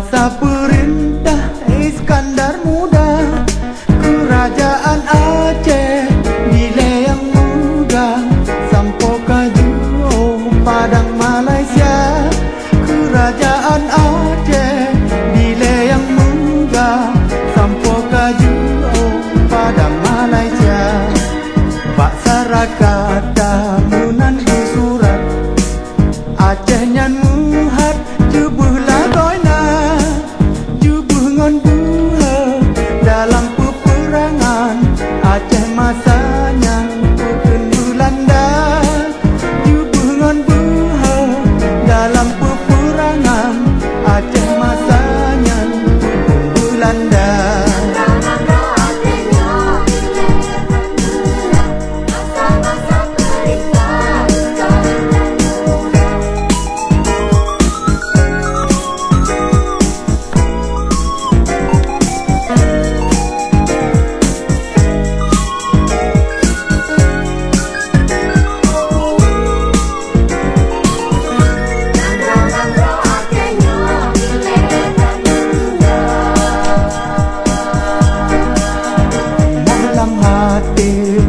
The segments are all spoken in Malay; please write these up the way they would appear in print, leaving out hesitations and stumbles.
Masa perintah Iskandar Muda, kerajaan Aceh nilai yang muda, sampo kaju Padang Malaysia. Kerajaan Aceh nilai yang muda, sampo kaju Padang Malaysia. Pak Sarakata munan di surat Aceh nyan muhat jubuh lagoina, jubuh ngon buha dalam peperangan Aceh masanya putun Belanda. Jubuh ngon buha dalam peperangan Aceh masanya putun Belanda.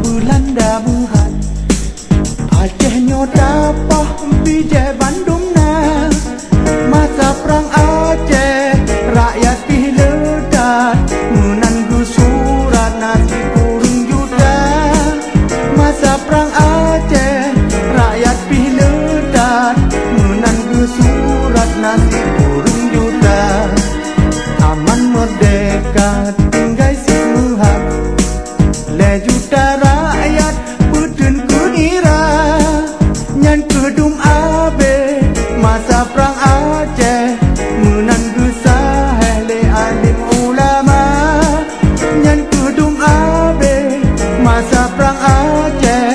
Belanda buhat Aceh nyo dapah bijak Bandung na. Masa perang Aceh rakyat piledat, munan gusurat nasi kurung juta. Masa perang Aceh rakyat piledat, munan gusurat nasi kurung juta. Aman merdeka tinggal si muhat, le juta rakyat putun kunira nyan kedum abe. Masa perang Aceh munan gusah le alim ulama nyan kedum abe. Masa perang Aceh